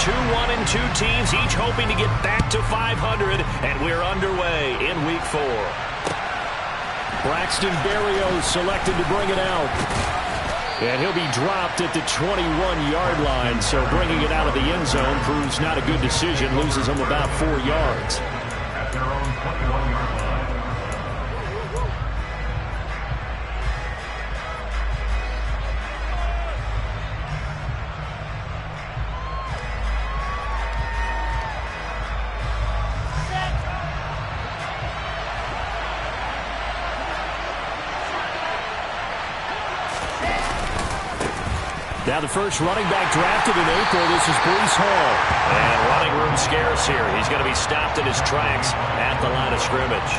Two 1-2 teams, each hoping to get back to 500, and we're underway in Week 4. Braxton Berrios selected to bring it out. And he'll be dropped at the 21-yard line, so bringing it out of the end zone proves not a good decision, loses him about 4 yards. At their own 21-yard line. Now the first running back drafted in April, this is Breece Hall. And running room scarce here. He's going to be stopped in his tracks at the line of scrimmage.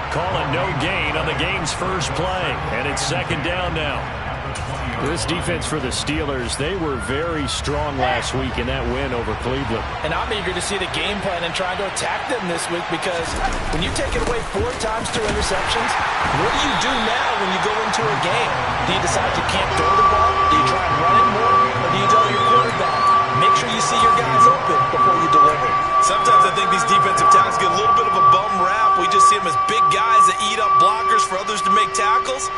Calling no gain on the game's first play, and it's second down now. This defense for the Steelers, they were very strong last week in that win over Cleveland. And I'm eager to see the game plan and trying to attack them this week, because when you take it away 4 times through interceptions, what do you do now when you go into a game? Do you decide you can't throw the ball? Do you try and run it more? Or do you tell your quarterback, make sure you see your guys open before you deliver? Sometimes I think these defensive tackles get a little bit of a bum rap. We just see them as big guys that eat up blockers for others to make tackles.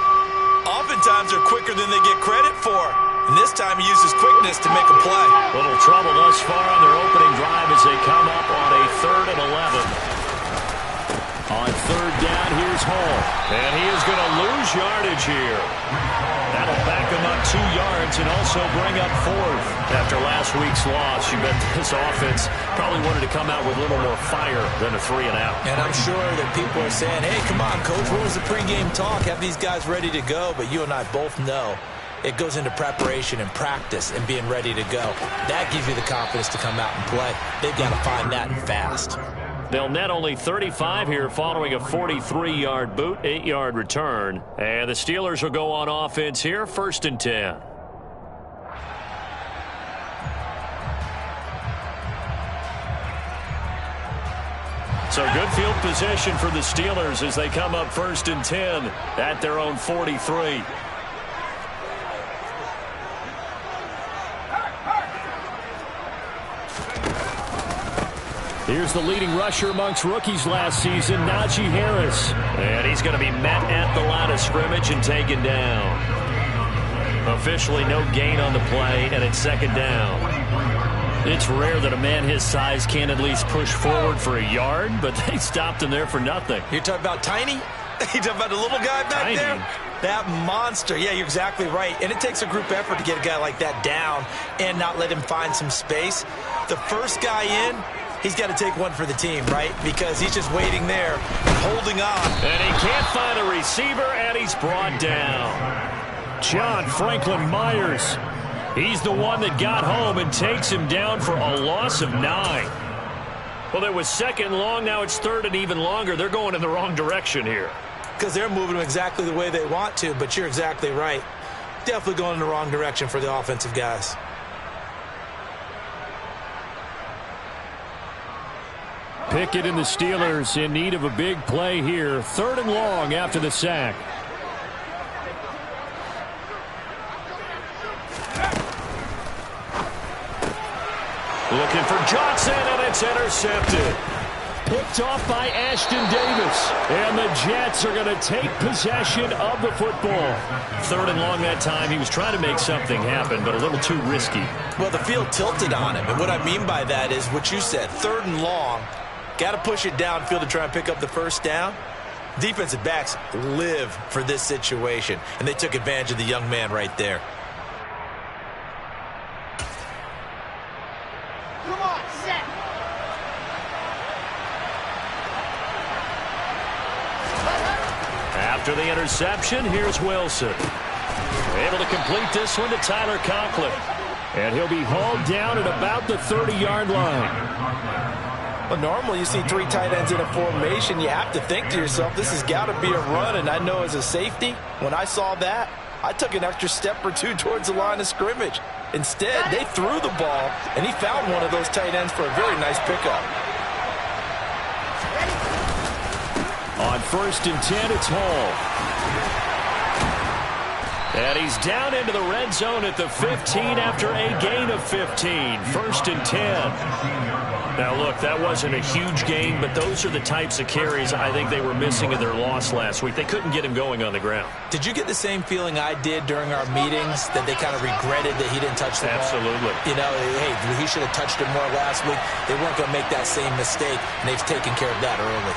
Oftentimes they're quicker than they get credit for. And this time he uses quickness to make a play. Little trouble thus far on their opening drive as they come up on a 3rd and 11. On 3rd down, here's Hall. And he is going to lose yardage here. That'll back him up 2 yards and also bring up 4th. After last week's loss, you bet this offense probably wanted to come out with a little more fire than a 3 and out. And I'm sure that people are saying, hey, come on, Coach, what was the pregame talk? Have these guys ready to go? But you and I both know it goes into preparation and practice and being ready to go. That gives you the confidence to come out and play. They've got to find that fast. They'll net only 35 here following a 43-yard boot, 8-yard return. And the Steelers will go on offense here, 1st and 10. So good field position for the Steelers as they come up 1st and 10 at their own 43. Here's the leading rusher amongst rookies last season, Najee Harris. And he's going to be met at the line of scrimmage and taken down. Officially no gain on the play, and it's 2nd down. It's rare that a man his size can't at least push forward for a yard, but they stopped him there for nothing. You're talking about Tiny? You talking about the little guy back there? That monster. Yeah, you're exactly right. And it takes a group effort to get a guy like that down and not let him find some space. The first guy in, he's got to take one for the team, right? Because he's just waiting there and holding on. And he can't find a receiver, and he's brought down. John Franklin Myers. He's the one that got home and takes him down for a loss of 9. Well, it was 2nd and long. Now it's 3rd and even longer. They're going in the wrong direction here. Because they're moving them exactly the way they want to, but you're exactly right. Definitely going in the wrong direction for the offensive guys. Pickett and the Steelers in need of a big play here. 3rd and long after the sack. Looking for Johnson, and it's intercepted. Picked off by Ashton Davis. And the Jets are going to take possession of the football. 3rd and long that time. He was trying to make something happen, but a little too risky. Well, the field tilted on him, and what I mean by that is what you said, 3rd and long. Got to push it downfield to try and pick up the 1st down. Defensive backs live for this situation, and they took advantage of the young man right there. Come on, set. After the interception, here's Wilson. Able to complete this one to Tyler Conklin. And he'll be hauled down at about the 30-yard line. Well, normally you see 3 tight ends in a formation. You have to think to yourself, this has got to be a run. And I know as a safety, when I saw that, I took an extra step or 2 towards the line of scrimmage. Instead, they threw the ball, and he found one of those tight ends for a very nice pickup. On 1st and 10, it's Hall. And he's down into the red zone at the 15 after a gain of 15. 1st and 10. Now, look, that wasn't a huge gain, but those are the types of carries I think they were missing in their loss last week. They couldn't get him going on the ground. Did you get the same feeling I did during our meetings, that they kind of regretted that he didn't touch the ball? Absolutely. You know, hey, he should have touched it more last week. They weren't going to make that same mistake, and they've taken care of that early.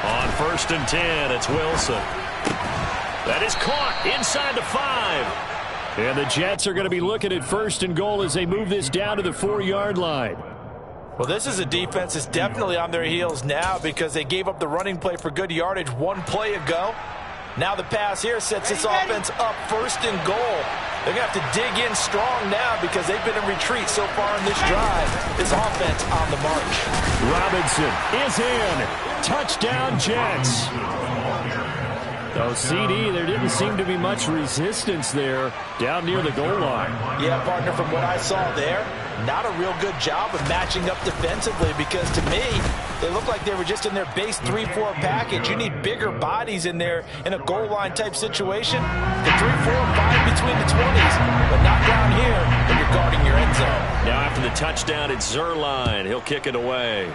On 1st and 10, it's Wilson. That is caught inside the 5. And the Jets are going to be looking at 1st and goal as they move this down to the 4-yard line. Well, this is a defense that's definitely on their heels now because they gave up the running play for good yardage one play ago. Now the pass here sets this offense up 1st and goal. They're going to have to dig in strong now because they've been in retreat so far in this drive. This offense on the march. Robinson is in. Touchdown, Jets. Oh, CD, there didn't seem to be much resistance there down near the goal line. Yeah, partner, from what I saw there, not a real good job of matching up defensively because to me, they look like they were just in their base 3-4 package. You need bigger bodies in there in a goal line type situation. The 3-4 fine between the 20s, but not down here when you're guarding your end zone. Now after the touchdown, it's Zerline. He'll kick it away.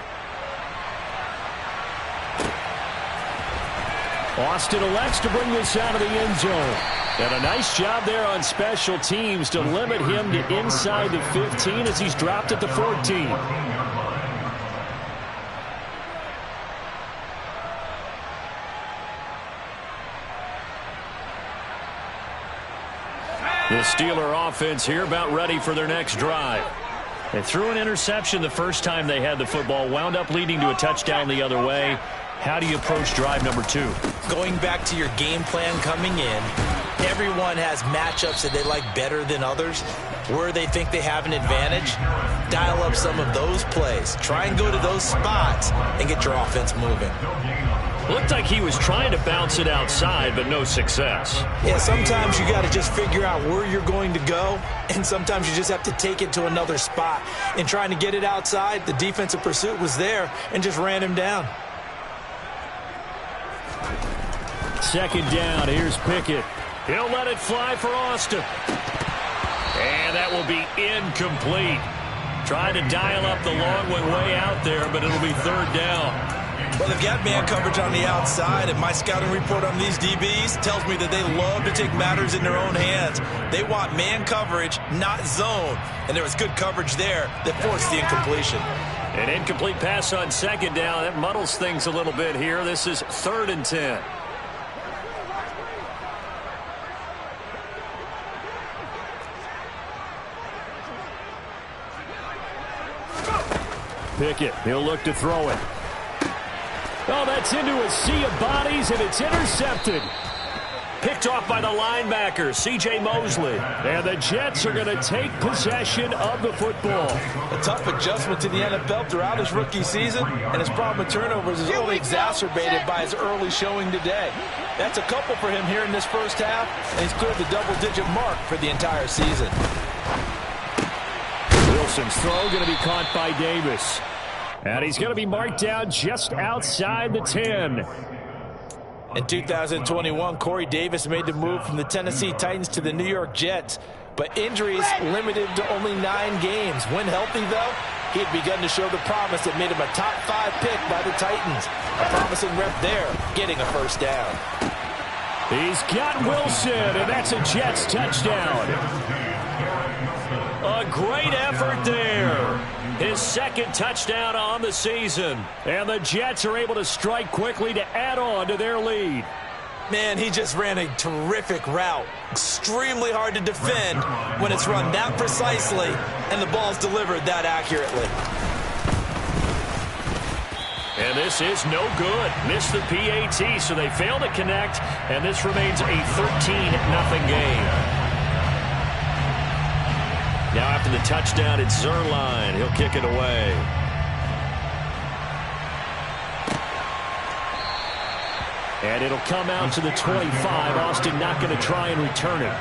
Austin elects to bring this out of the end zone. And a nice job there on special teams to limit him to inside the 15 as he's dropped at the 14. The Steeler offense here about ready for their next drive. They threw an interception the first time they had the football, wound up leading to a touchdown the other way. How do you approach drive number 2? Going back to your game plan coming in, everyone has matchups that they like better than others. Where they think they have an advantage, dial up some of those plays. Try and go to those spots and get your offense moving. Looked like he was trying to bounce it outside, but no success. Yeah, sometimes you got to just figure out where you're going to go, and sometimes you just have to take it to another spot. And trying to get it outside, the defensive pursuit was there and just ran him down. 2nd down, here's Pickett. He'll let it fly for Austin. And that will be incomplete. Trying to dial up the long one way out there, but it'll be 3rd down. Well, they've got man coverage on the outside, and my scouting report on these DBs tells me that they love to take matters in their own hands. They want man coverage, not zone. And there was good coverage there that forced the incompletion. An incomplete pass on 2nd down. That muddles things a little bit here. This is 3rd and 10. Pickett, he'll look to throw it. Oh, that's into a sea of bodies, and it's intercepted. Picked off by the linebacker, C.J. Mosley. And the Jets are going to take possession of the football. A tough adjustment to the NFL throughout his rookie season, and his problem with turnovers is only exacerbated by his early showing today. That's a couple for him here in this first half, and he's cleared the double-digit mark for the entire season. Wilson's throw going to be caught by Davis. And he's going to be marked down just outside the 10. In 2021, Corey Davis made the move from the Tennessee Titans to the New York Jets, but injuries limited to only 9 games. When healthy, though, he had begun to show the promise that made him a top 5 pick by the Titans. A promising rep there, getting a 1st down. He's got Wilson, and that's a Jets touchdown. A great effort there. His 2nd touchdown on the season. And the Jets are able to strike quickly to add on to their lead. Man, he just ran a terrific route. Extremely hard to defend when it's run that precisely and the ball's delivered that accurately. And this is no good. Missed the PAT, so they fail to connect, and this remains a 13-0 game. Now after the touchdown, it's Zerline. He'll kick it away. And it'll come out to the 25. Austin not going to try and return it.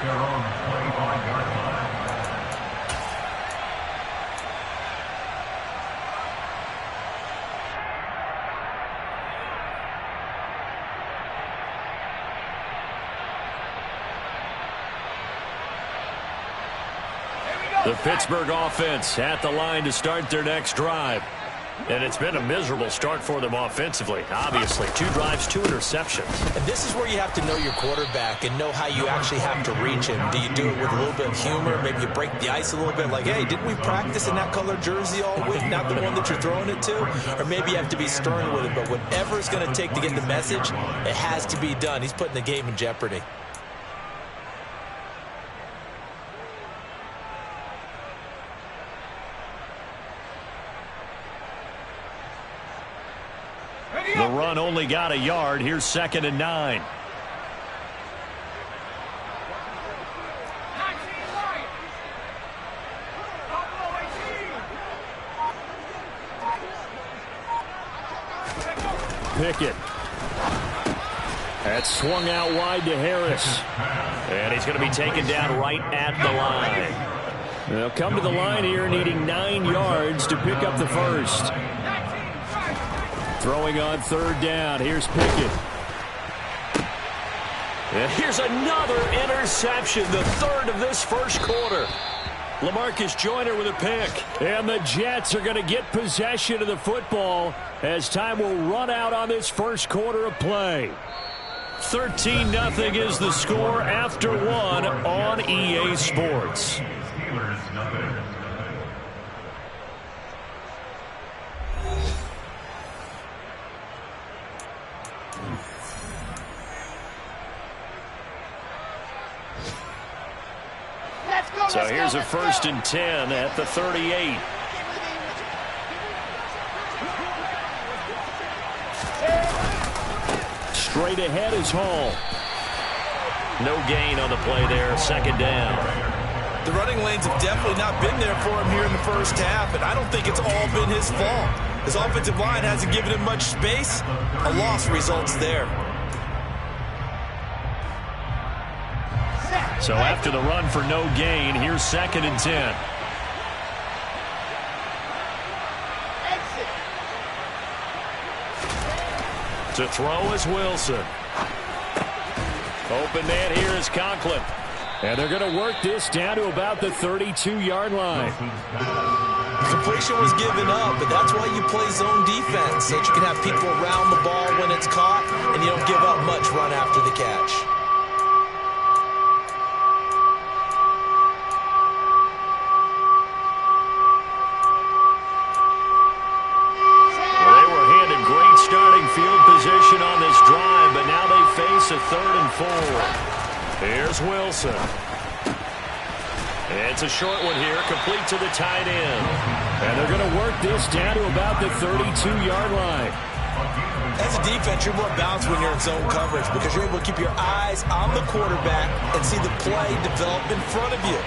The Pittsburgh offense at the line to start their next drive. And it's been a miserable start for them offensively, obviously. 2 drives, 2 interceptions. And this is where you have to know your quarterback and know how you actually have to reach him. Do you do it with a little bit of humor? Maybe you break the ice a little bit, like, hey, didn't we practice in that color jersey all week, not the one that you're throwing it to? Or maybe you have to be stern with it, but whatever it's going to take to get the message, it has to be done. He's putting the game in jeopardy. The run only got a yard. Here's 2nd and 9. Pickett. That's swung out wide to Harris. And he's going to be taken down right at the line. They'll come to the line here needing 9 yards to pick up the first. Throwing on 3rd down. Here's Pickett. And here's another interception, the 3rd of this first quarter. LaMarcus Joyner with a pick. And the Jets are going to get possession of the football as time will run out on this first quarter of play. 13-0 is the score after 1 on EA Sports. So here's a 1st and 10 at the 38. Straight ahead is Hall. No gain on the play there. 2nd down. The running lanes have definitely not been there for him here in the first half, and I don't think it's all been his fault. His offensive line hasn't given him much space. A loss results there. So after the run for no gain, here's 2nd and 10. To throw is Wilson. Open man here is Conklin. And they're going to work this down to about the 32-yard line. Completion was given up, but that's why you play zone defense, so that you can have people around the ball when it's caught, and you don't give up much run after the catch. Field position on this drive, but now they face a 3rd and 4. Here's Wilson. It's a short one here, complete to the tight end. And they're going to work this down to about the 32-yard line. As a defense, you're more balanced when you're in zone coverage because you're able to keep your eyes on the quarterback and see the play develop in front of you.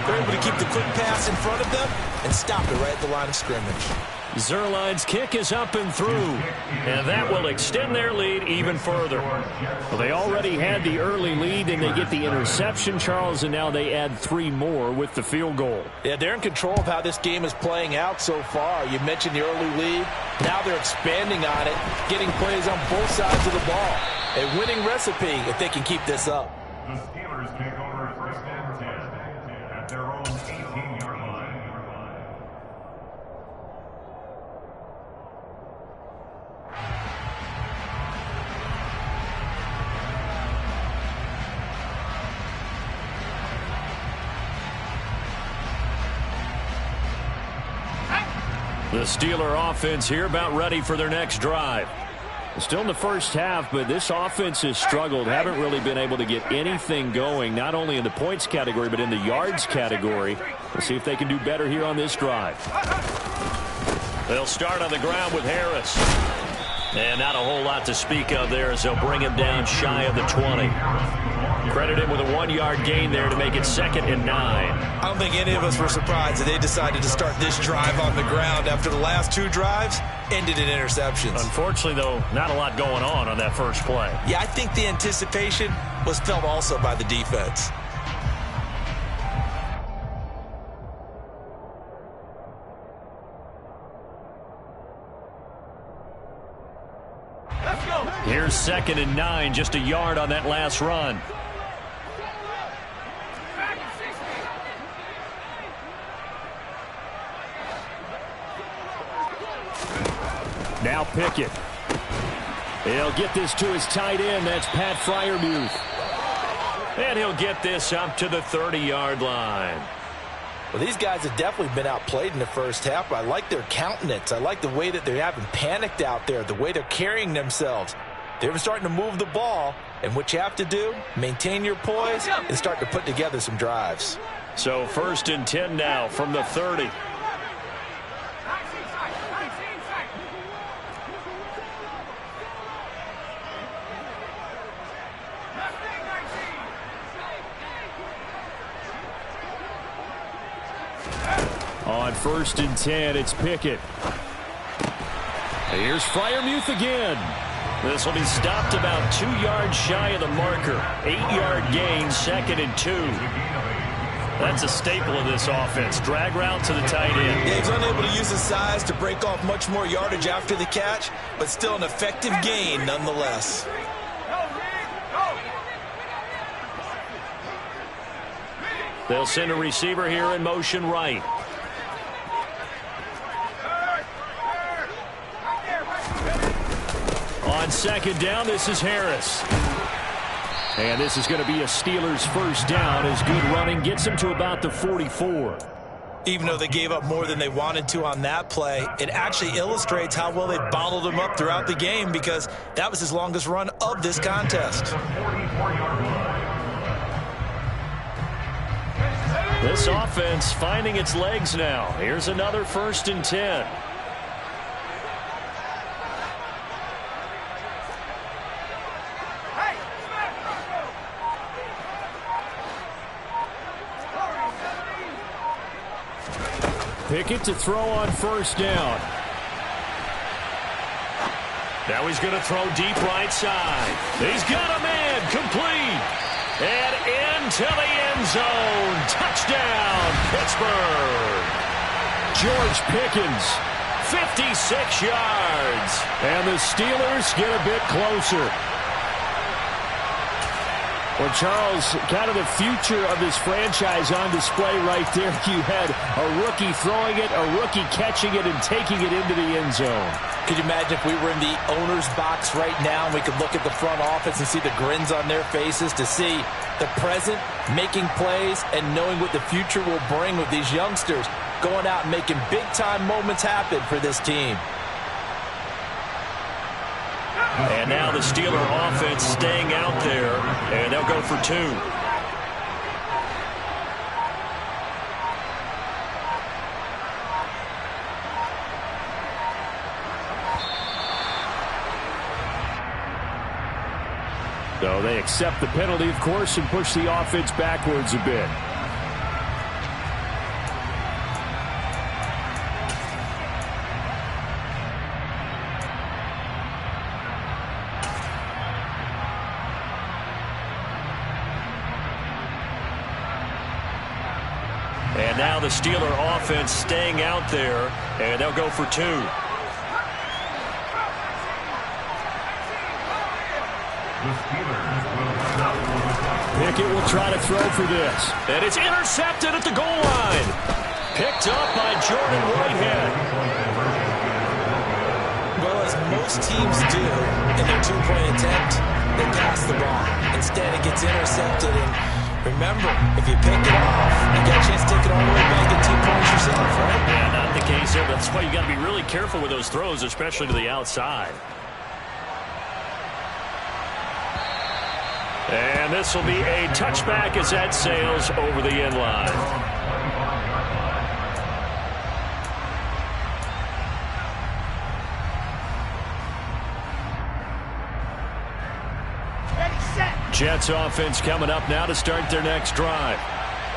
They're able to keep the quick pass in front of them and stop it right at the line of scrimmage. Zuerlein's kick is up and through, and that will extend their lead even further. Well, they already had the early lead, and they get the interception, Charles, and now they add 3 more with the field goal. Yeah, they're in control of how this game is playing out so far. You mentioned the early lead. Now they're expanding on it, getting plays on both sides of the ball. A winning recipe if they can keep this up. The Steelers take over 1st and 10 at their own 18-yard line. The Steeler offense here about ready for their next drive. Still in the first half, but this offense has struggled. Haven't really been able to get anything going, not only in the points category, but in the yards category. We'll see if they can do better here on this drive. They'll start on the ground with Harris. And not a whole lot to speak of there as they'll bring him down shy of the 20. Credit him with a 1-yard gain there to make it 2nd and 9. I don't think any of us were surprised that they decided to start this drive on the ground after the last 2 drives ended in interceptions. Unfortunately, though, not a lot going on that first play. Yeah, I think the anticipation was felt also by the defense. Here's 2nd and 9, just a yard on that last run. Now Pickett. He'll get this to his tight end. That's Pat Freiermuth. And he'll get this up to the 30-yard line. Well, these guys have definitely been outplayed in the first half, but I like their countenance. I like the way that they haven't panicked out there, the way they're carrying themselves. They're starting to move the ball, and what you have to do, maintain your poise and start to put together some drives. So 1st and 10 now from the 30. On 1st and 10, it's Pickett. Here's Freiermuth again. This will be stopped about 2 yards shy of the marker. 8-yard gain, 2nd and 2. That's a staple of this offense. Drag route to the tight end. Yeah, he's unable to use his size to break off much more yardage after the catch, but still an effective gain nonetheless. They'll send a receiver here in motion right. On 2nd down, this is Harris. And this is going to be a Steelers 1st down as good running gets them to about the 44. Even though they gave up more than they wanted to on that play, it actually illustrates how well they bottled them up throughout the game because that was his longest run of this contest. This offense finding its legs now. Here's another 1st and 10. Pickett to throw on 1st down. Now he's going to throw deep right side. He's got a man complete. And into the end zone. Touchdown, Pittsburgh. George Pickens, 56 yards. And the Steelers get a bit closer. Well, Charles, kind of the future of this franchise on display right there. You had a rookie throwing it, a rookie catching it, and taking it into the end zone. Could you imagine if we were in the owner's box right now and we could look at the front office and see the grins on their faces to see the present making plays and knowing what the future will bring with these youngsters going out and making big-time moments happen for this team. And now the Steeler offense staying out there, and they'll go for 2. So they accept the penalty, of course, and push the offense backwards a bit. And now the Steeler offense staying out there, and they'll go for 2. Pickett will try to throw for this. And it's intercepted at the goal line. Picked up by Jordan Whitehead. Well, as most teams do in their two-point attempt, they pass the ball. Instead, it gets intercepted. And remember, if you pick it off, you got a chance to take it all the way back and 2 points yourself, right? Yeah, not the case here. That's why you got to be really careful with those throws, especially to the outside. And this will be a touchback as that sails over the end line. Jets offense coming up now to start their next drive.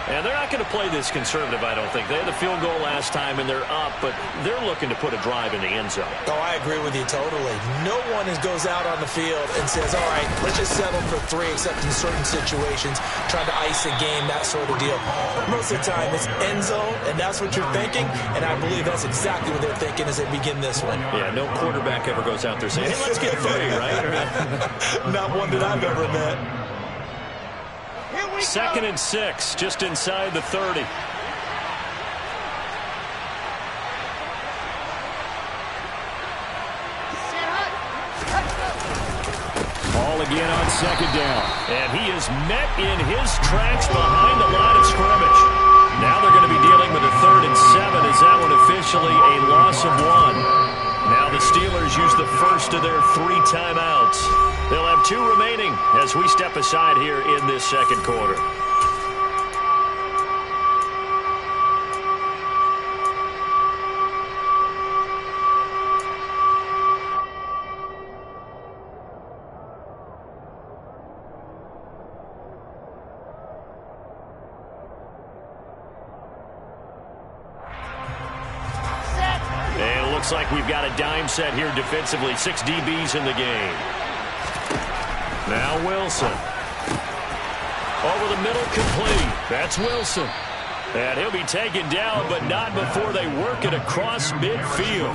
And they're not going to play this conservative, I don't think. They had the field goal last time, and they're up, but they're looking to put a drive in the end zone. Oh, I agree with you totally. No one goes out on the field and says, all right, let's just settle for 3, except in certain situations, trying to ice a game, that sort of deal. Most of the time, it's end zone, and that's what you're thinking, and I believe that's exactly what they're thinking as they begin this one. Yeah, no quarterback ever goes out there saying, hey, let's get 3, right? Not one that I've ever met. 2nd and 6, just inside the 30. again on second down. And he is met in his tracks behind the line of scrimmage. Now they're going to be dealing with a 3rd and 7. Is that one officially a loss of 1? Now the Steelers use the first of their 3 timeouts. They'll have 2 remaining as we step aside here in this second quarter. Looks like we've got a dime set here defensively. 6 DBs in the game. Now Wilson. Over the middle, complete. That's Wilson. And he'll be taken down, but not before they work it across midfield.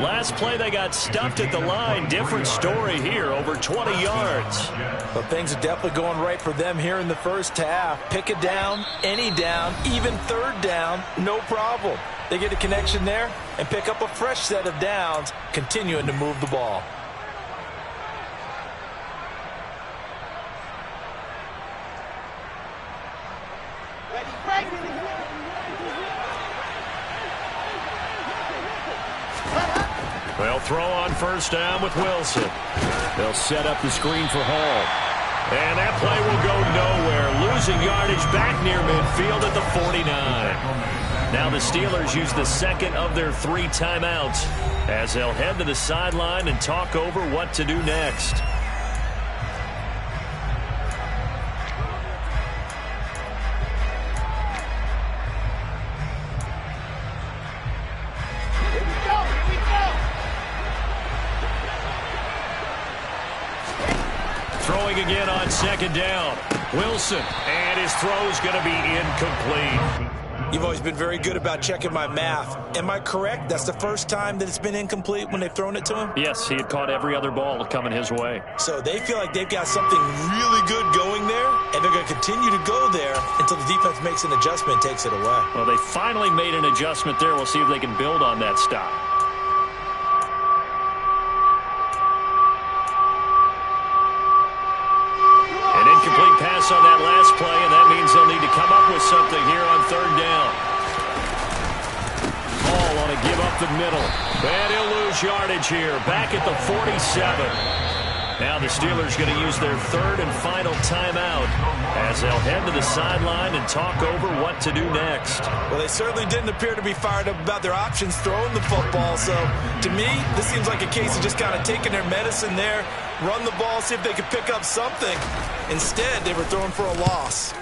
Last play, they got stuffed at the line. Different story here, over 20 yards. Well, things are definitely going right for them here in the first half. Pick it down, any down, even 3rd down, no problem. They get a connection there and pick up a fresh set of downs, continuing to move the ball. They'll throw on first down with Wilson. They'll set up the screen for Hall. And that play will go nowhere. Losing yardage back near midfield at the 49. Now the Steelers use the second of their 3 timeouts as they'll head to the sideline and talk over what to do next. Throwing again on second down. Wilson, and his throw's going to be incomplete. You've always been very good about checking my math. Am I correct? That's the first time that it's been incomplete when they've thrown it to him? Yes, he had caught every other ball coming his way. So they feel like they've got something really good going there, and they're going to continue to go there until the defense makes an adjustment and takes it away. Well, they finally made an adjustment there. We'll see if they can build on that stop. An incomplete pass on that last play, and that means they'll need to come up with something here on 3rd down. Ball on a give up the middle. And he'll lose yardage here. Back at the 47. Now the Steelers going to use their 3rd and final timeout as they'll head to the sideline and talk over what to do next. Well, they certainly didn't appear to be fired up about their options throwing the football. So, to me, this seems like a case of just kind of taking their medicine there, run the ball, see if they could pick up something. Instead, they were throwing for a loss.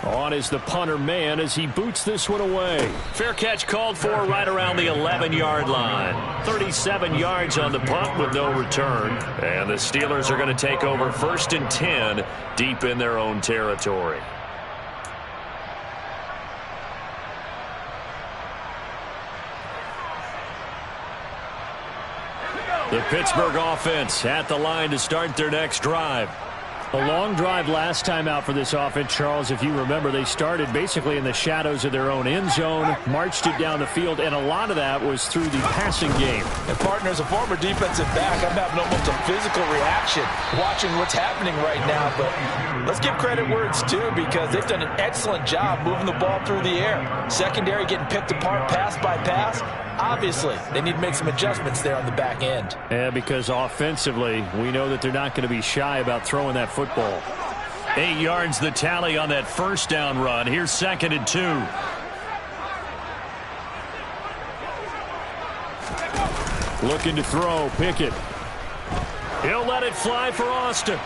On is the punter man as he boots this one away. Fair catch called for right around the 11-yard line. 37 yards on the punt with no return. And the Steelers are going to take over 1st and 10 deep in their own territory. The Pittsburgh offense at the line to start their next drive. A long drive last time out for this offense, Charles. If you remember, they started basically in the shadows of their own end zone, marched it down the field, and a lot of that was through the passing game. And, partner, as a former defensive back, I'm having almost a physical reaction watching what's happening right now. But let's give credit where it's due because they've done an excellent job moving the ball through the air. Secondary getting picked apart pass by pass. Obviously, they need to make some adjustments there on the back end. Yeah, because offensively, we know that they're not going to be shy about throwing that football. 8 yards the tally on that first down run. Here's 2nd and 2. Looking to throw, Pickett. He'll let it fly for Austin.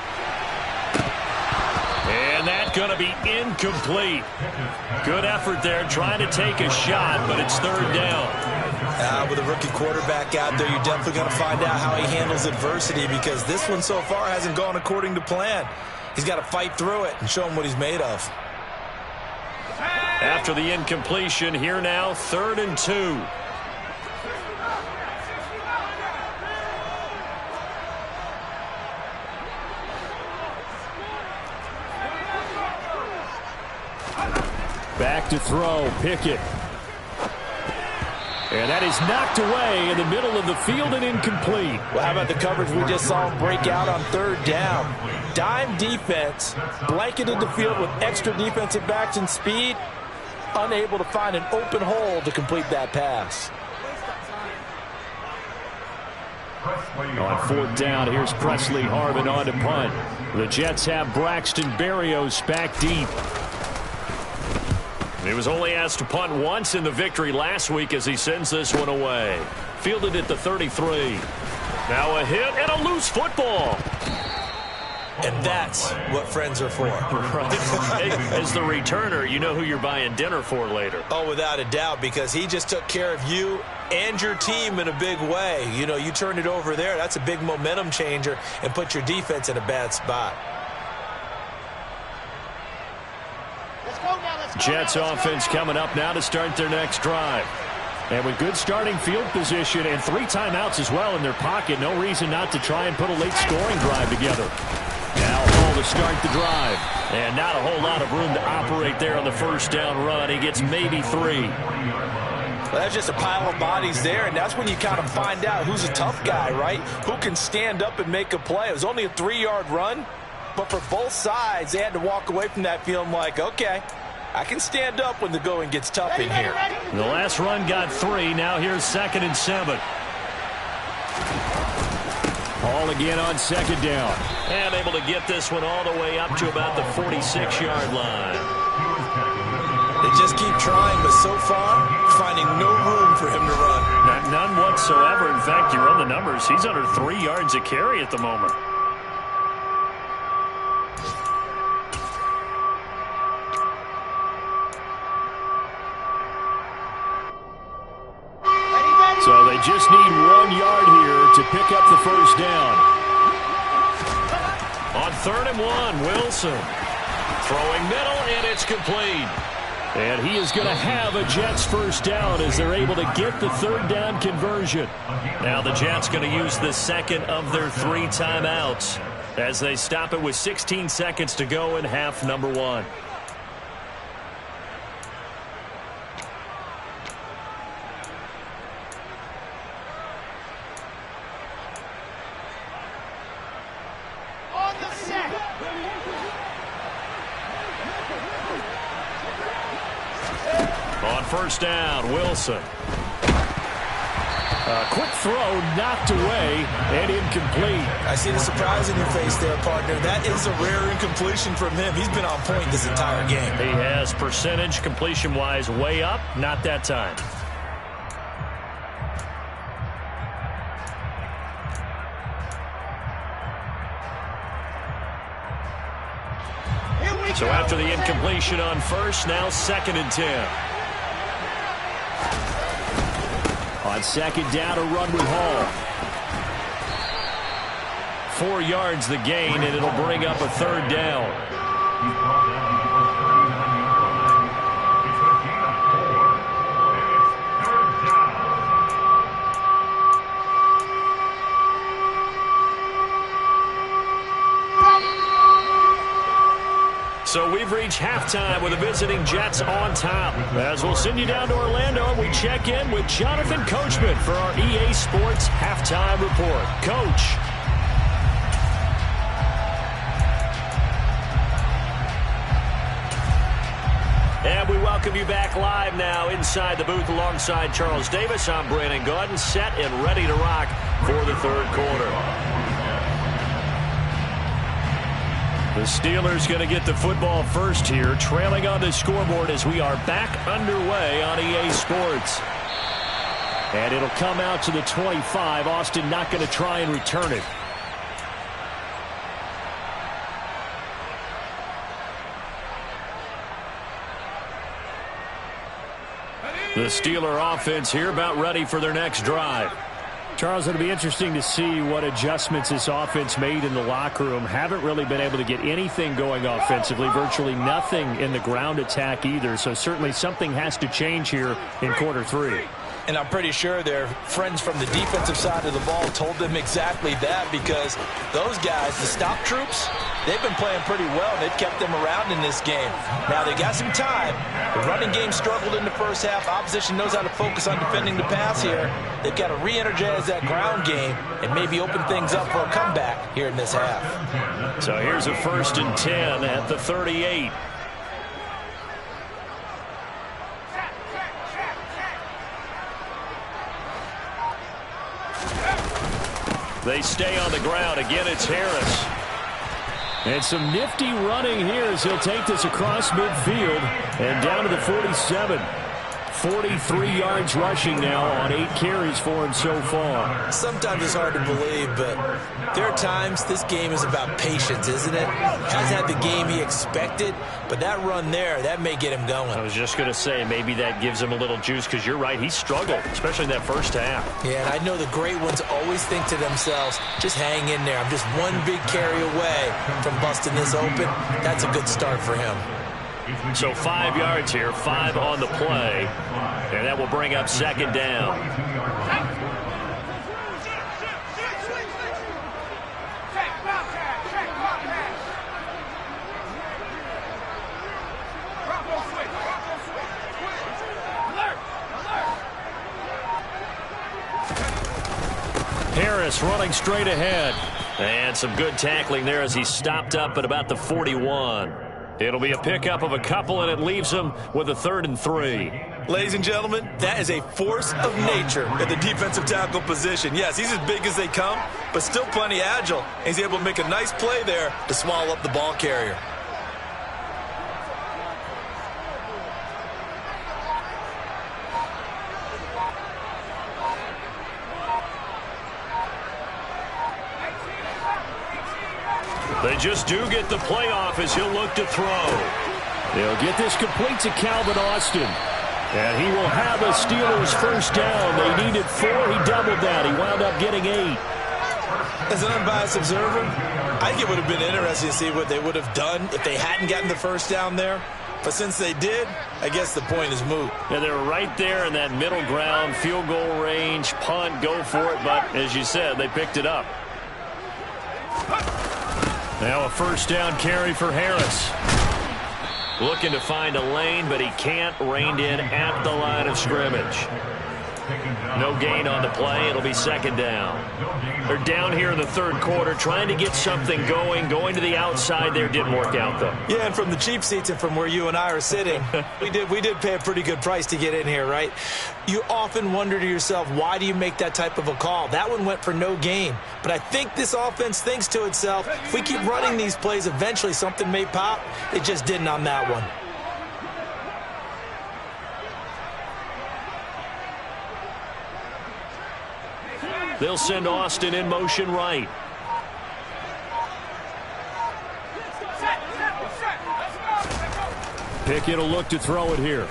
And that's going to be incomplete. Good effort there, trying to take a shot, but it's 3rd down. With a rookie quarterback out there, you're definitely going to find out how he handles adversity because this one so far hasn't gone according to plan. He's got to fight through it and show him what he's made of. After the incompletion, here now, 3rd and 2. Back to throw, Pickett. And that is knocked away in the middle of the field and incomplete. Well, how about the coverage we just saw him break out on third down? Dime defense, blanketed the field with extra defensive backs and speed, unable to find an open hole to complete that pass. On fourth down, here's Presley Harvin on to punt. The Jets have Braxton Berrios back deep. He was only asked to punt once in the victory last week as he sends this one away. Fielded at the 33. Now a hit and a loose football. And that's what friends are for. Right. As the returner, you know who you're buying dinner for later. Oh, without a doubt, because he just took care of you and your team in a big way. You know, you turned it over there. That's a big momentum changer and put your defense in a bad spot. Jets offense coming up now to start their next drive. And with good starting field position and 3 timeouts as well in their pocket, no reason not to try and put a late scoring drive together. Now Hall to start the drive. And not a whole lot of room to operate there on the first down run. He gets maybe 3. Well, that's just a pile of bodies there, and that's when you kind of find out who's a tough guy, right? Who can stand up and make a play. It was only a 3-yard run, but for both sides, they had to walk away from that feeling like, okay, I can stand up when the going gets tough in here. The last run got 3. Now here's 2nd and 7. Hall again on 2nd down. And able to get this one all the way up to about the 46-yard line. They just keep trying, but so far, finding no room for him to run. None whatsoever. In fact, you run the numbers. He's under 3 yards a carry at the moment. So they just need 1 yard here to pick up the first down. On 3rd and 1, Wilson. Throwing middle, and it's complete. And he is going to have a Jets first down as they're able to get the 3rd down conversion. Now the Jets going to use the 2nd of their 3 timeouts as they stop it with 16 seconds to go in half number 1. First down, Wilson. A quick throw knocked away and incomplete. I see the surprise in your face there, partner. That is a rare incompletion from him. He's been on point this entire game. He has percentage completion-wise way up. Not that time. So after the incompletion on first, now 2nd and 10. On 2nd down, a run with Hall. 4 yards the gain, and it'll bring up a 3rd down. So we've reached halftime with the visiting Jets on top. As we'll send you down to Orlando, and we check in with Jonathan Coachman for our EA Sports Halftime Report. Coach. And we welcome you back live now inside the booth alongside Charles Davis. I'm Brandon Gaudin, set and ready to rock for the 3rd quarter. The Steelers going to get the football first here, trailing on the scoreboard as we are back underway on EA Sports. And it'll come out to the 25. Austin not going to try and return it. The Steeler offense here about ready for their next drive. Charles, it'll be interesting to see what adjustments this offense made in the locker room. Haven't really been able to get anything going offensively, virtually nothing in the ground attack either. So certainly something has to change here in quarter 3. And I'm pretty sure their friends from the defensive side of the ball told them exactly that, because those guys, the stop troops, they've been playing pretty well. They've kept them around in this game. Now, they got some time. The running game struggled in the first half. Opposition knows how to focus on defending the pass here. They've got to re-energize that ground game and maybe open things up for a comeback here in this half. So here's a 1st and 10 at the 38. They stay on the ground. Again, it's Harris. And some nifty running here as he'll take this across midfield and down to the 47. 43 yards rushing now on 8 carries for him so far. Sometimes it's hard to believe, but there are times this game is about patience, isn't it? Hasn't had the game he expected, but that run there, that may get him going. I was just going to say, maybe that gives him a little juice, because you're right, he struggled, especially in that first half. Yeah, and I know the great ones always think to themselves, just hang in there. I'm just one big carry away from busting this open. That's a good start for him. So 5 yards here, 5 on the play, and that will bring up 2nd down. Harris running straight ahead, and some good tackling there as he stopped up at about the 41. It'll be a pickup of a couple, and it leaves him with a 3rd and 3. Ladies and gentlemen, that is a force of nature at the defensive tackle position. Yes, he's as big as they come, but still plenty agile. He's able to make a nice play there to swallow up the ball carrier. They just do get the playoff as he'll look to throw. They'll get this complete to Calvin Austin. And he will have the Steelers' 1st down. They needed 4. He doubled that. He wound up getting 8. As an unbiased observer, I think it would have been interesting to see what they would have done if they hadn't gotten the 1st down there. But since they did, I guess the point is moot. Yeah, they were right there in that middle ground, field goal range, punt, go for it. But as you said, they picked it up. Now a 1st down carry for Harris. Looking to find a lane, but he can't. Reined in at the line of scrimmage. No gain on the play. It'll be 2nd down. They're down here in the 3rd quarter, trying to get something going. Going to the outside there didn't work out, though. Yeah, and from the cheap seats and from where you and I are sitting, we did pay a pretty good price to get in here, right? You often wonder to yourself, why do you make that type of a call? That one went for no gain. But I think this offense thinks to itself, if we keep running these plays, eventually something may pop. It just didn't on that one. They'll send Austin in motion right. Pickett will look to throw it here.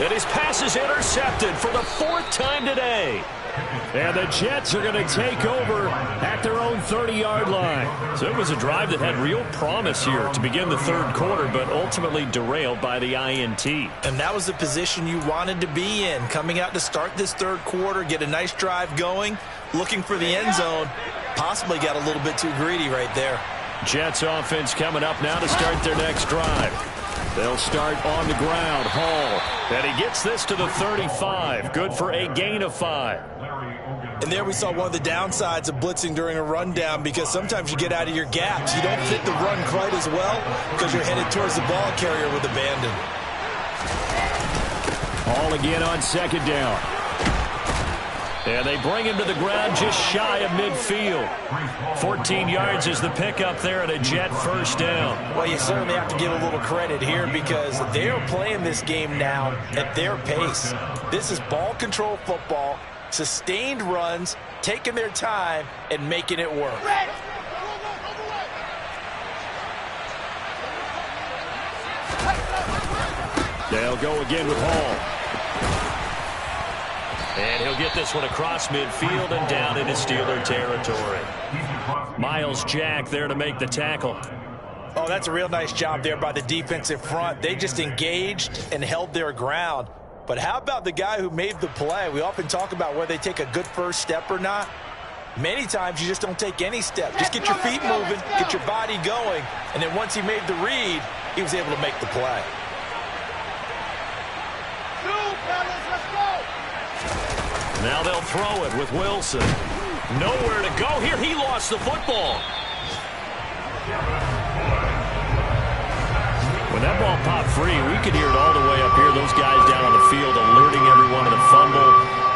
And his pass is intercepted for the 4th time today. And the Jets are going to take over at their own 30-yard line. So it was a drive that had real promise here to begin the 3rd quarter, but ultimately derailed by the INT. And that was the position you wanted to be in, coming out to start this 3rd quarter, get a nice drive going, looking for the end zone. Possibly got a little bit too greedy right there. Jets offense coming up now to start their next drive. They'll start on the ground. Hall. And he gets this to the 35. Good for a gain of 5. And there we saw one of the downsides of blitzing during a rundown, because sometimes you get out of your gaps. You don't fit the run quite as well because you're headed towards the ball carrier with abandon. Hall again on 2nd down. And they bring him to the ground just shy of midfield. 14 yards is the pickup there at a Jet 1st down. Well, you certainly have to give a little credit here, because they are playing this game now at their pace. This is ball control football, sustained runs, taking their time, and making it work. They'll go again with Hall. And he'll get this one across midfield and down into Steeler territory. Miles Jack there to make the tackle. Oh, that's a real nice job there by the defensive front. They just engaged and held their ground. But how about the guy who made the play? We often talk about whether they take a good first step or not. Many times you just don't take any step. Just get your feet moving, get your body going, and then once he made the read, he was able to make the play. Now they'll throw it with Wilson. Nowhere to go here. He lost the football. When that ball popped free, we could hear it all the way up here. Those guys down on the field alerting everyone of the fumble.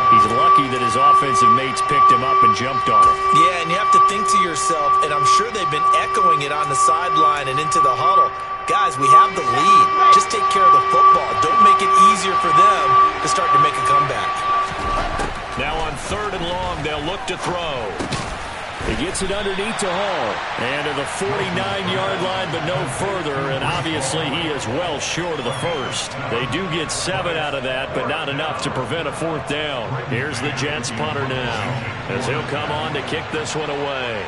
He's lucky that his offensive mates picked him up and jumped on it. Yeah, and you have to think to yourself, and I'm sure they've been echoing it on the sideline and into the huddle. Guys, we have the lead. Just take care of the football. Don't make it easier for them to start to make a comeback. Now on 3rd and long, they'll look to throw. He gets it underneath to Hall. And to the 49-yard line, but no further. And obviously, he is well short of the first. They do get 7 out of that, but not enough to prevent a 4th down. Here's the Jets punter now, as he'll come on to kick this one away.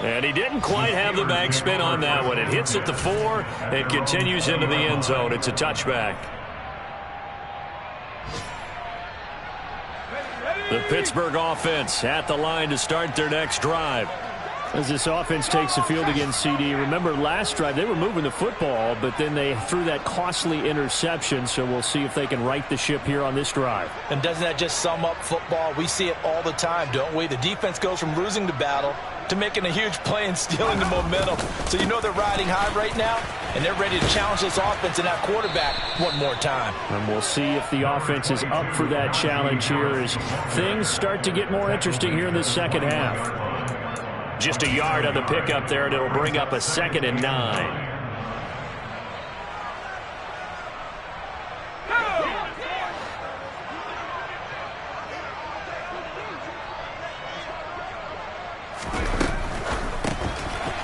And he didn't quite have the backspin on that one. It hits at the 4 and continues into the end zone. It's a touchback. The Pittsburgh offense at the line to start their next drive. As this offense takes the field against CD, remember last drive they were moving the football, but then they threw that costly interception, so we'll see if they can right the ship here on this drive. And doesn't that just sum up football? We see it all the time, don't we? The defense goes from losing the battle to making a huge play and stealing the momentum. So you know they're riding high right now, and they're ready to challenge this offense and that quarterback one more time. And we'll see if the offense is up for that challenge here as things start to get more interesting here in the second half. Just a yard on the pickup there, and it'll bring up a 2nd and 9.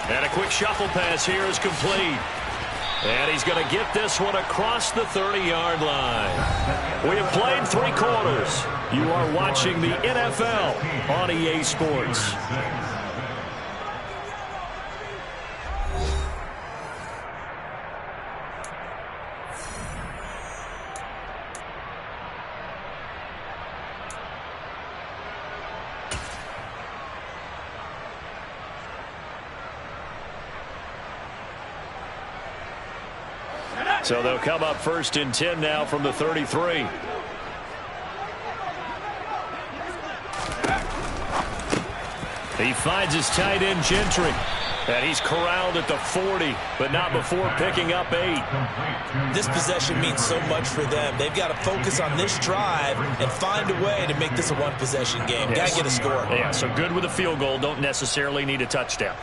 And a quick shuffle pass here is complete. And he's going to get this one across the 30-yard line. We have played 3 quarters. You are watching the NFL on EA Sports. So they'll come up 1st and 10 now from the 33. He finds his tight end Gentry. And he's corralled at the 40, but not before picking up 8. This possession means so much for them. They've got to focus on this drive and find a way to make this a one-possession game. Yes. Got to get a score. Yeah, so good with a field goal. Don't necessarily need a touchdown.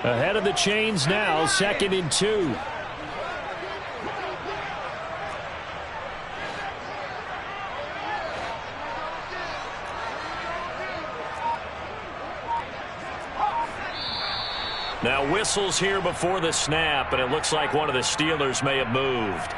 Ahead of the chains now, 2nd and 2. Now whistles here before the snap, and it looks like one of the Steelers may have moved.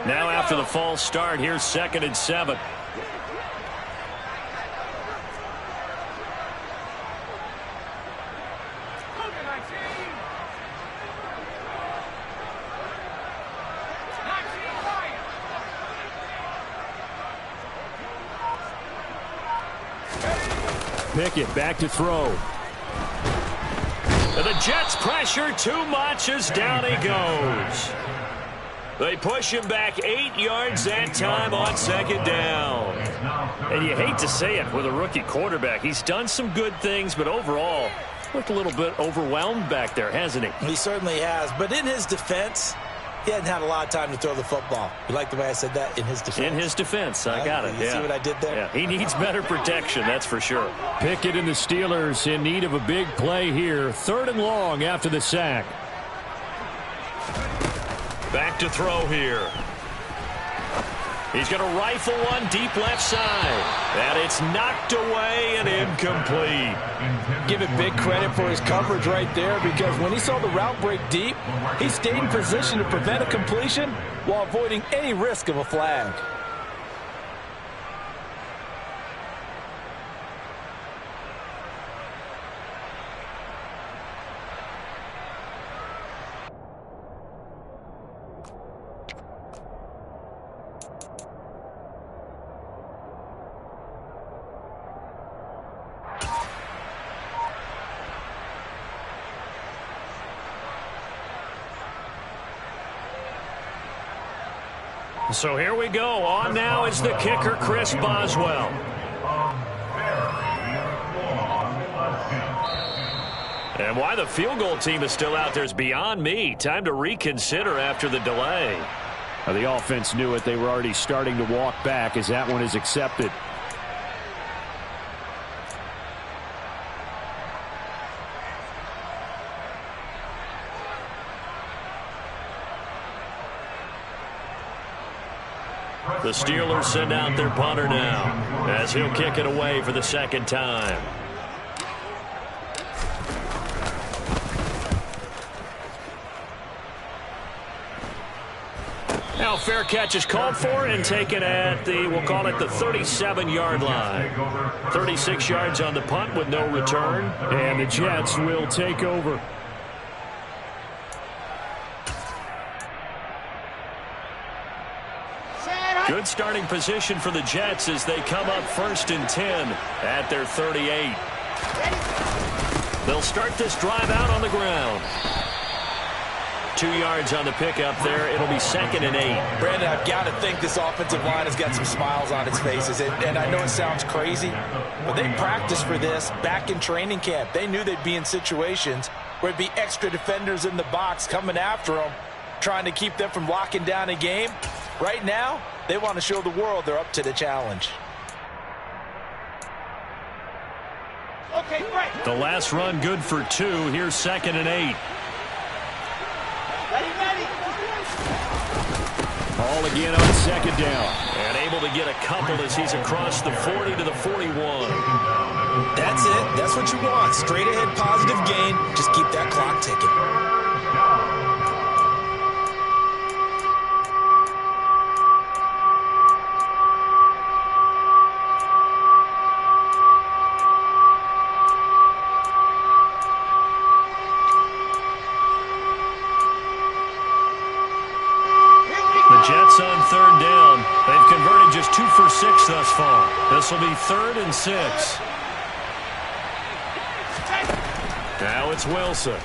Now after the false start, here's 2nd and 7. Pickett back to throw. And the Jets pressure too much as down he goes. They push him back 8 yards that time on 2nd down. And you hate to say it with a rookie quarterback. He's done some good things, but overall, looked a little bit overwhelmed back there, hasn't he? He certainly has. But in his defense, he hadn't had a lot of time to throw the football. You like the way I said that? In his defense? In his defense. I got it. You see what I did there? Yeah, he needs better protection, that's for sure. Pickett and the Steelers in need of a big play here. 3rd and long after the sack. Back to throw here. He's going to rifle one deep left side. And it's knocked away and incomplete. Give it big credit for his coverage right there, because when he saw the route break deep, he stayed in position to prevent a completion while avoiding any risk of a flag. So here we go. On now is the kicker, Chris Boswell. And why the field goal team is still out there is beyond me. Time to reconsider after the delay. Now, the offense knew it. They were already starting to walk back as that one is accepted. The Steelers send out their punter now as he'll kick it away for the second time. Now fair catch is called for and taken at the, we'll call it the 37-yard line. 36 yards on the punt with no return. And the Jets will take over. Good starting position for the Jets as they come up 1st and 10 at their 38. They'll start this drive out on the ground. 2 yards on the pickup there. It'll be 2nd and 8. Brandon, I've got to think this offensive line has got some smiles on its faces. And I know it sounds crazy, but they practiced for this back in training camp. They knew they'd be in situations where it'd be extra defenders in the box coming after them, trying to keep them from locking down a game. Right now, they want to show the world they're up to the challenge. Okay, right. The last run good for 2. Here's 2nd and 8. Ready. Ball again on 2nd down. And able to get a couple as he's across the 40 to the 41. That's it. That's what you want. Straight ahead positive gain. Just keep that clock ticking. Jets on 3rd down. They've converted just 2 for 6 thus far. This will be 3rd and 6. Now it's Wilson.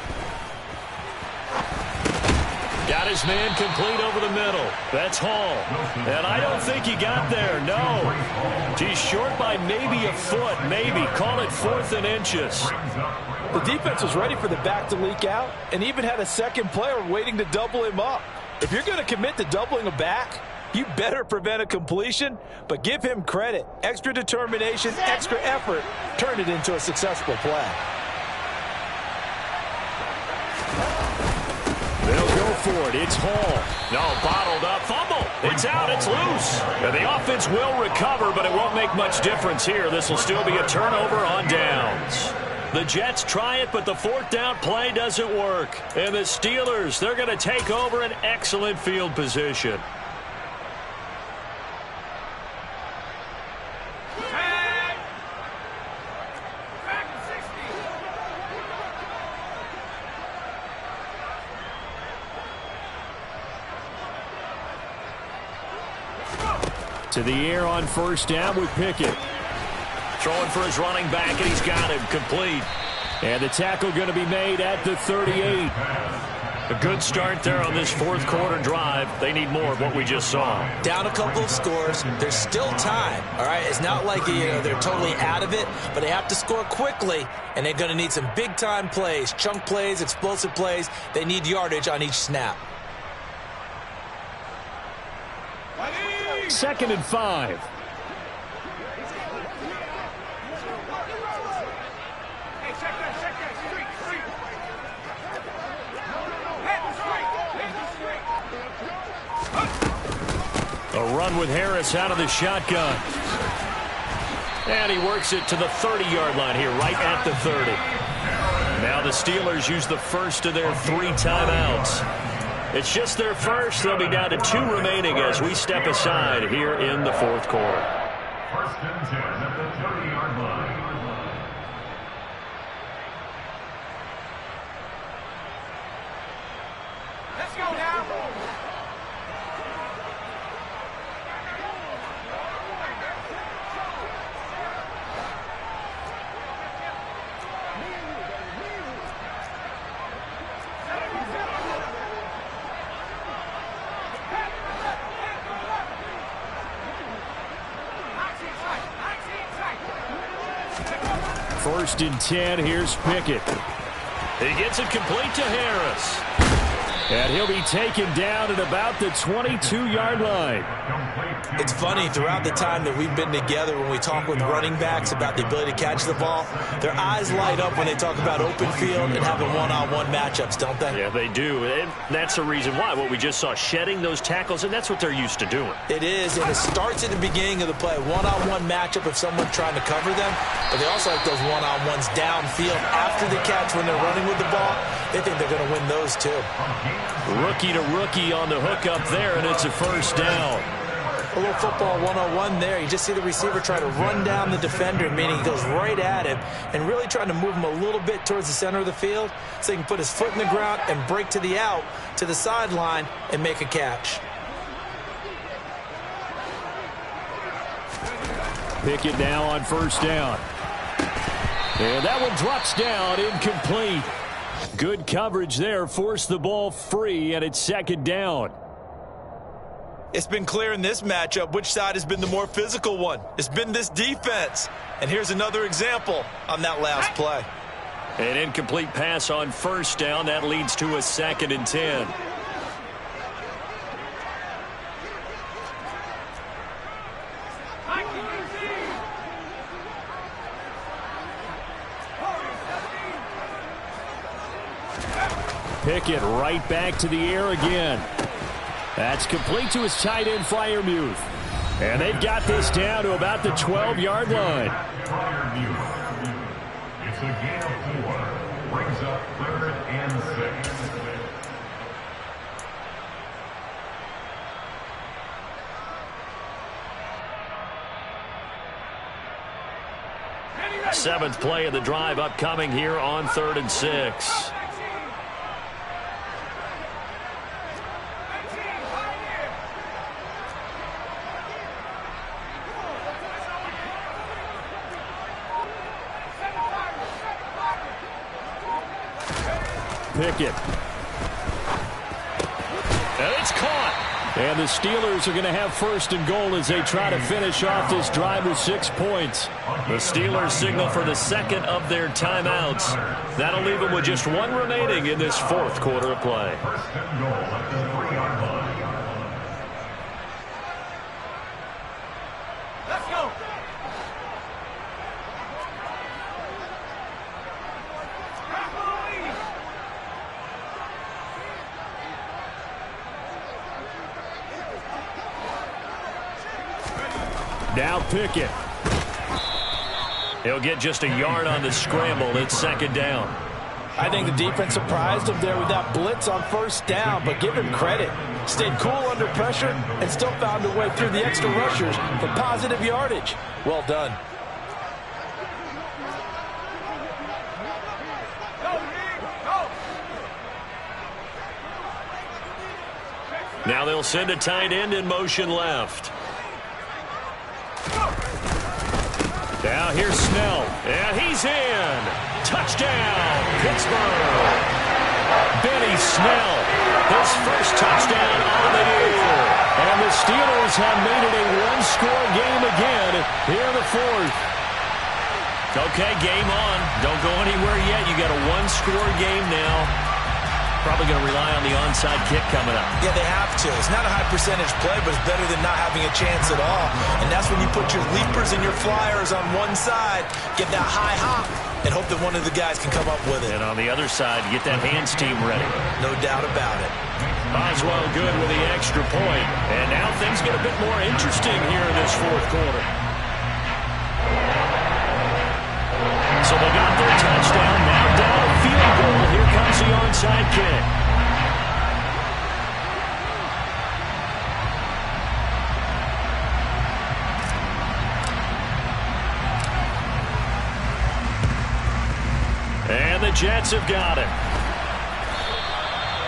Got his man complete over the middle. That's Hall. And I don't think he got there. No. He's short by maybe a foot. Maybe. Call it 4th and inches. The defense was ready for the back to leak out and even had a second player waiting to double him up. If you're going to commit to doubling a back, you better prevent a completion, but give him credit. Extra determination, extra effort, turn it into a successful play. They'll go for it. It's Hall. No, bottled up. Fumble. It's out. It's loose. And the offense will recover, but it won't make much difference here. This will still be a turnover on downs. The Jets try it, but the 4th down play doesn't work. And the Steelers, they're going to take over an excellent field position. To the air on 1st down with Pickett. Throwing for his running back, and he's got him complete. And the tackle going to be made at the 38. A good start there on this 4th quarter drive. They need more of what we just saw. Down a couple of scores. There's still time. All right, it's not like they're totally out of it, but they have to score quickly, and they're going to need some big-time plays, chunk plays, explosive plays. They need yardage on each snap. 2nd and 5. A run with Harris out of the shotgun. And he works it to the 30-yard line here, right at the 30. Now the Steelers use the first of their 3 timeouts. It's just their first. They'll be down to 2 remaining as we step aside here in the 4th quarter. First and 10 at the 30-yard line. Let's go now. First and 10, here's Pickett. He gets it complete to Harris. And he'll be taken down at about the 22-yard line. It's funny, throughout the time that we've been together, when we talk with running backs about the ability to catch the ball, their eyes light up when they talk about open field and having one-on-one matchups, don't they? Yeah, they do. And that's the reason why. What we just saw, shedding those tackles, and that's what they're used to doing. It is, and it starts at the beginning of the play. One-on-one matchup if someone's trying to cover them, but they also like those one-on-ones downfield after the catch when they're running with the ball. They think they're going to win those, too. Rookie to rookie on the hook up there, and it's a first down. A little football 101 there. You just see the receiver try to run down the defender, meaning he goes right at him and really trying to move him a little bit towards the center of the field so he can put his foot in the ground and break to the out, to the sideline, and make a catch. Pickett now on first down. And that one drops down, incomplete. Good coverage there, forced the ball free, and it's second down. It's been clear in this matchup which side has been the more physical one. It's been this defense. And here's another example on that last play. An incomplete pass on first down. That leads to a 2nd and 10. Pickett right back to the air again. That's complete to his tight end, Freiermuth. And they've got this down to about the 12-yard line. It's a gain of 4. Brings up 3rd and 6. 7th play of the drive upcoming here on 3rd and 6. Pickett. And it's caught. And the Steelers are going to have 1st and goal as they try to finish off this drive with 6 points. The Steelers signal for the 2nd of their timeouts. That'll leave them with just 1 remaining in this 4th quarter of play. 1st and goal at the 3-yard line. Let's go. Now Pickett. He'll get just a yard on the scramble. It's 2nd down. I think the defense surprised him there with that blitz on first down, but give him credit. Stayed cool under pressure and still found a way through the extra rushers for positive yardage. Well done. Now they'll send a tight end in motion left. Now here's Snell. And he's in. Touchdown, Pittsburgh. Benny Snell, his first touchdown on the year. And the Steelers have made it a 1-score game again here in the 4th. Okay, game on. Don't go anywhere yet. You got a 1-score game now. Probably going to rely on the onside kick coming up. Yeah, they have to. It's not a high percentage play, but it's better than not having a chance at all. And that's when you put your leapers and your flyers on one side, get that high hop, and hope that one of the guys can come up with it. And on the other side, get that hands team ready. No doubt about it. as well good with the extra point. And now things get a bit more interesting here in this fourth quarter. So they got their touchdown. Now down a field goal. Here comes the onside kick. And the Jets have got it.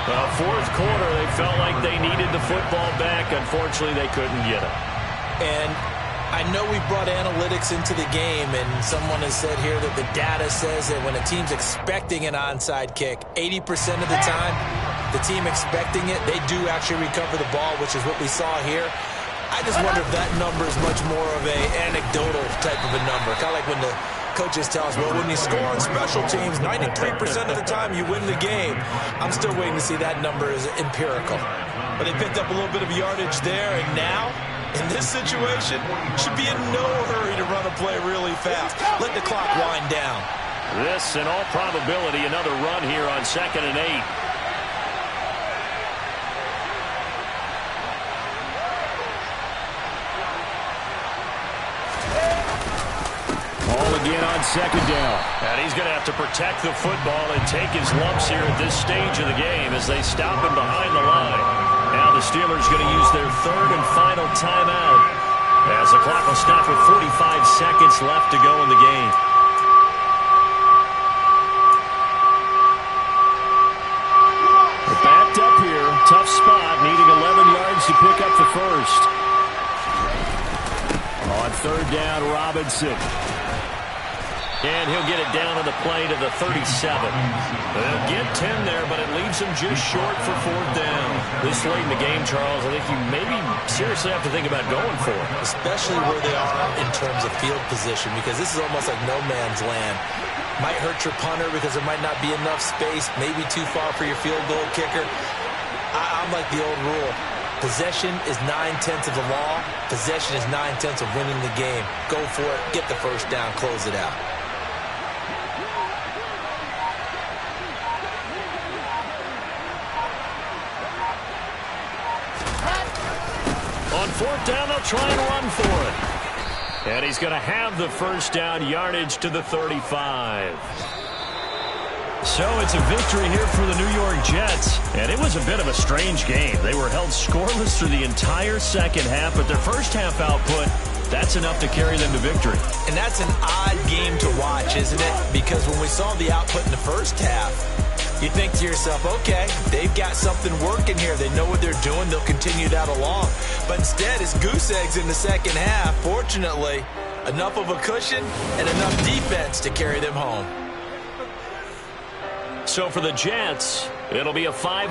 Well, fourth quarter, they felt like they needed the football back. Unfortunately, they couldn't get it. And I know we brought analytics into the game, and someone has said here that the data says that when a team's expecting an onside kick, 80% of the time, the team expecting it, they do actually recover the ball, which is what we saw here. I just wonder if that number is much more of an anecdotal type of a number, kind of like when the coaches tell us, well, when you score on special teams, 93% of the time you win the game. I'm still waiting to see that number is empirical. But they picked up a little bit of yardage there, and now, in this situation, should be in no hurry to run a play really fast. Let the clock wind down. This, in all probability, another run here on 2nd and 8. Again on 2nd down. And he's going to have to protect the football and take his lumps here at this stage of the game as they stop him behind the line. Now the Steelers going to use their 3rd and final timeout as the clock will stop with 45 seconds left to go in the game. They're backed up here. Tough spot, needing 11 yards to pick up the first. On 3rd down, Robinson. And he'll get it down on the play to the 37. They'll get 10 there, but it leaves him just short for 4th down. This late in the game, Charles, I think you maybe seriously have to think about going for it. Especially where they are in terms of field position, because this is almost like no man's land. Might hurt your punter because there might not be enough space, maybe too far for your field goal kicker. I'm like the old rule. Possession is 9/10 of the law. Possession is 9/10 of winning the game. Go for it. Get the first down. Close it out. On 4th down, they'll try and run for it. And he's going to have the first down, yardage to the 35. So it's a victory here for the New York Jets. And it was a bit of a strange game. They were held scoreless through the entire second half, but their first half output, that's enough to carry them to victory. And that's an odd game to watch, isn't it? Because when we saw the output in the first half, you think to yourself, okay, they've got something working here. They know what they're doing. They'll continue that along. But instead, it's goose eggs in the second half. Fortunately, enough of a cushion and enough defense to carry them home. So for the Jets, it'll be a 500.